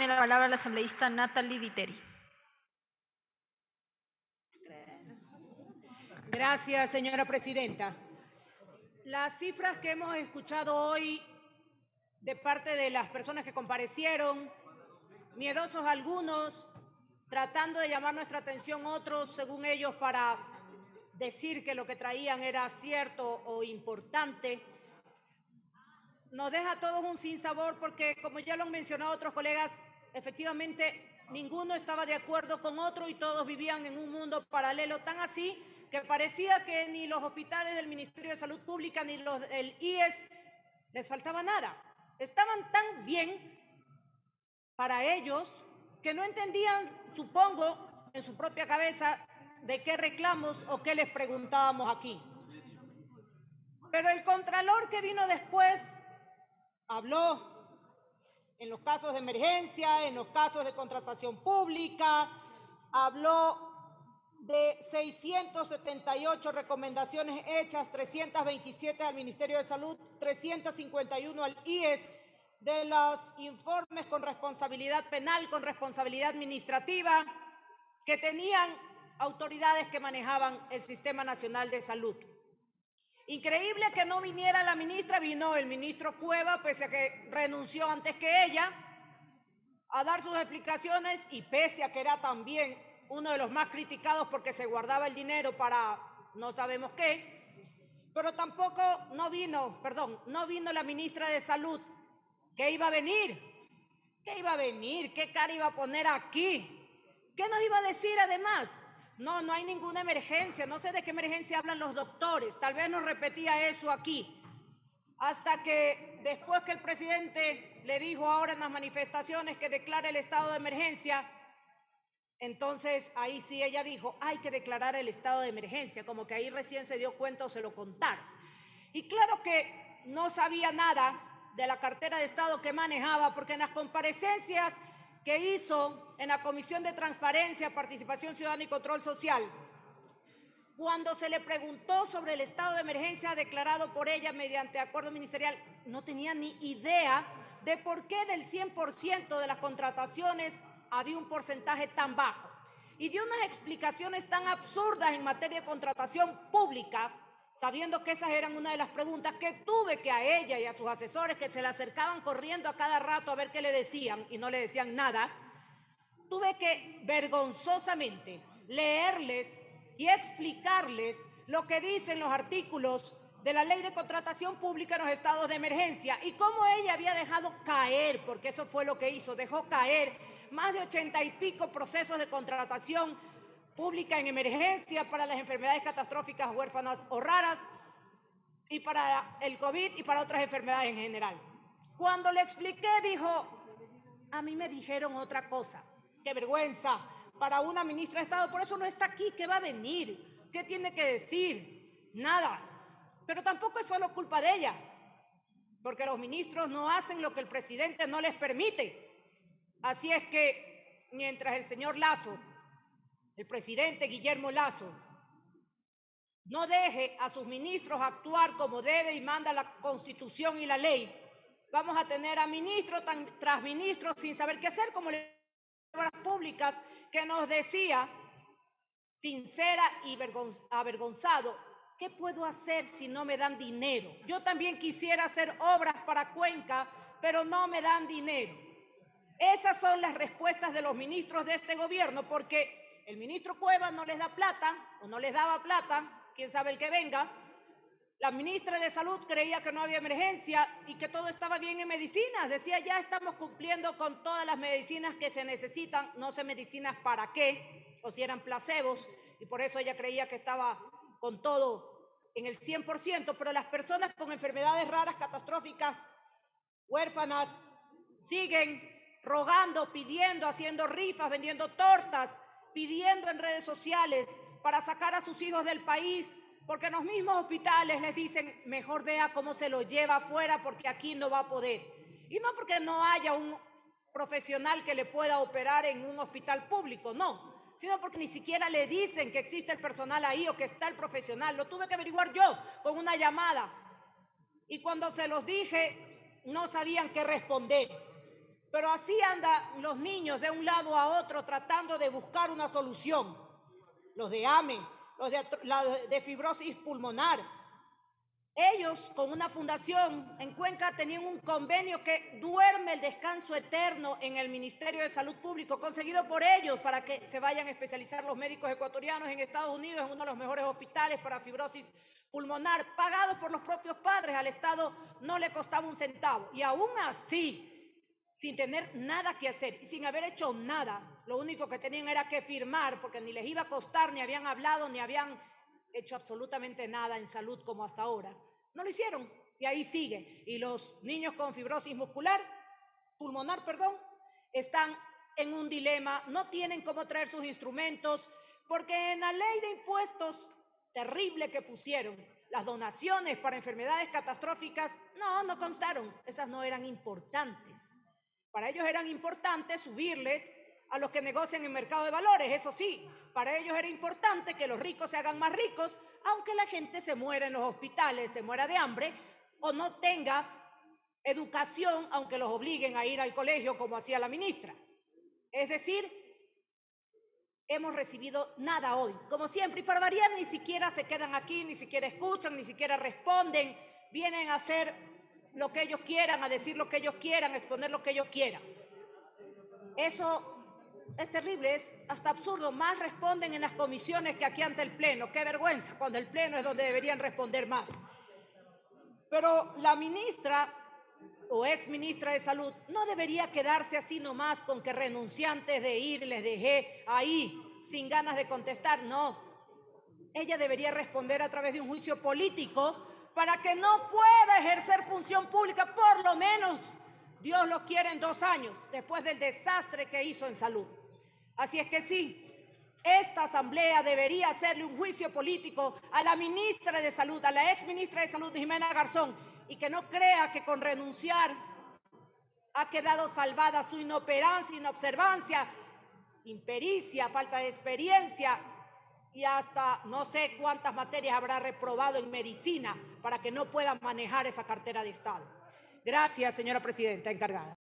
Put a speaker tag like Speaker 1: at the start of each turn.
Speaker 1: la palabra a la asambleísta Natalie Viteri.
Speaker 2: Gracias, señora presidenta. Las cifras que hemos escuchado hoy de parte de las personas que comparecieron, miedosos algunos, tratando de llamar nuestra atención otros, según ellos, para decir que lo que traían era cierto o importante, nos deja a todos un sinsabor porque, como ya lo han mencionado otros colegas, efectivamente ninguno estaba de acuerdo con otro y todos vivían en un mundo paralelo, tan así que parecía que ni los hospitales del Ministerio de Salud Pública ni los del IES les faltaba nada. Estaban tan bien para ellos que no entendían, supongo, en su propia cabeza de qué reclamos o qué les preguntábamos aquí. Pero el contralor que vino después habló en los casos de emergencia, en los casos de contratación pública, habló de 678 recomendaciones hechas, 327 al Ministerio de Salud, 351 al IES, de los informes con responsabilidad penal, con responsabilidad administrativa, que tenían autoridades que manejaban el Sistema Nacional de Salud. Increíble que no viniera la ministra, vino el ministro Cueva, pese a que renunció antes que ella, a dar sus explicaciones y pese a que era también uno de los más criticados porque se guardaba el dinero para no sabemos qué, pero tampoco no vino la ministra de Salud. ¿Qué iba a venir? ¿Qué cara iba a poner aquí? ¿Qué nos iba a decir además? No hay ninguna emergencia, no sé de qué emergencia hablan los doctores, tal vez nos repetía eso aquí, hasta que después que el presidente le dijo ahora en las manifestaciones que declare el estado de emergencia, entonces ahí sí ella dijo, hay que declarar el estado de emergencia, como que ahí recién se dio cuenta o se lo contaron. Y claro que no sabía nada de la cartera de Estado que manejaba, porque en las comparecencias que hizo en la Comisión de Transparencia, Participación Ciudadana y Control Social, cuando se le preguntó sobre el estado de emergencia declarado por ella mediante acuerdo ministerial, no tenía ni idea de por qué del 100% de las contrataciones había un porcentaje tan bajo. Y dio unas explicaciones tan absurdas en materia de contratación pública, sabiendo que esas eran una de las preguntas que tuve que a ella y a sus asesores que se le acercaban corriendo a cada rato a ver qué le decían y no le decían nada, tuve que vergonzosamente leerles y explicarles lo que dicen los artículos de la Ley de Contratación Pública en los estados de emergencia y cómo ella había dejado caer, porque eso fue lo que hizo, dejó caer más de 80 y pico procesos de contratación pública en emergencia para las enfermedades catastróficas, huérfanas o raras, y para el COVID y para otras enfermedades en general. Cuando le expliqué, dijo, a mí me dijeron otra cosa. ¡Qué vergüenza para una ministra de Estado! Por eso no está aquí. ¿Qué va a venir? ¿Qué tiene que decir? Nada. Pero tampoco es solo culpa de ella, porque los ministros no hacen lo que el presidente no les permite. Así es que mientras el señor Lasso, el presidente Guillermo Lasso, no deje a sus ministros actuar como debe y manda la Constitución y la ley, vamos a tener a ministro tras ministro sin saber qué hacer, como las obras públicas que nos decía, sincera y avergonzado, ¿qué puedo hacer si no me dan dinero? Yo también quisiera hacer obras para Cuenca, pero no me dan dinero. Esas son las respuestas de los ministros de este gobierno, porque el ministro Cueva no les da plata o no les daba plata, quién sabe el que venga. La ministra de Salud creía que no había emergencia y que todo estaba bien en medicinas. Decía, ya estamos cumpliendo con todas las medicinas que se necesitan. No sé medicinas para qué, o si eran placebos, y por eso ella creía que estaba con todo en el 100%, pero las personas con enfermedades raras, catastróficas, huérfanas, siguen rogando, pidiendo, haciendo rifas, vendiendo tortas, pidiendo en redes sociales para sacar a sus hijos del país, porque en los mismos hospitales les dicen, mejor vea cómo se lo lleva afuera porque aquí no va a poder. Y no porque no haya un profesional que le pueda operar en un hospital público, no, sino porque ni siquiera le dicen que existe el personal ahí o que está el profesional. Lo tuve que averiguar yo con una llamada. Y cuando se los dije, no sabían qué responder. Pero así andan los niños de un lado a otro tratando de buscar una solución. Los de AME, los de fibrosis pulmonar. Ellos, con una fundación en Cuenca, tenían un convenio que duerme el descanso eterno en el Ministerio de Salud Público, conseguido por ellos para que se vayan a especializar los médicos ecuatorianos en Estados Unidos, en uno de los mejores hospitales para fibrosis pulmonar, pagados por los propios padres. Al Estado no le costaba un centavo. Y aún así, sin tener nada que hacer y sin haber hecho nada, lo único que tenían era que firmar, porque ni les iba a costar, ni habían hablado, ni habían hecho absolutamente nada en salud como hasta ahora. No lo hicieron y ahí sigue. Y los niños con fibrosis pulmonar, están en un dilema, no tienen cómo traer sus instrumentos, porque en la ley de impuestos terrible que pusieron, las donaciones para enfermedades catastróficas no constaron, esas no eran importantes. Para ellos eran importantes subirles a los que negocian en mercado de valores, eso sí, para ellos era importante que los ricos se hagan más ricos, aunque la gente se muera en los hospitales, se muera de hambre o no tenga educación, aunque los obliguen a ir al colegio como hacía la ministra. Es decir, hemos recibido nada hoy, como siempre, y para variar ni siquiera se quedan aquí, ni siquiera escuchan, ni siquiera responden, vienen a hacer lo que ellos quieran, a decir lo que ellos quieran, a exponer lo que ellos quieran. Eso es terrible, es hasta absurdo. Más responden en las comisiones que aquí ante el Pleno. Qué vergüenza, cuando el Pleno es donde deberían responder más. Pero la ministra o exministra de Salud no debería quedarse así nomás con que renunciantes de ir les dejé ahí sin ganas de contestar. No, ella debería responder a través de un juicio político para que no pueda ejercer función pública, por lo menos Dios lo quiere en 2 años, después del desastre que hizo en salud. Así es que sí, esta asamblea debería hacerle un juicio político a la ministra de Salud, a la exministra de Salud, Jimena Garzón, y que no crea que con renunciar ha quedado salvada su inoperancia, inobservancia, impericia, falta de experiencia y hasta no sé cuántas materias habrá reprobado en medicina para que no pueda manejar esa cartera de Estado. Gracias, señora presidenta encargada.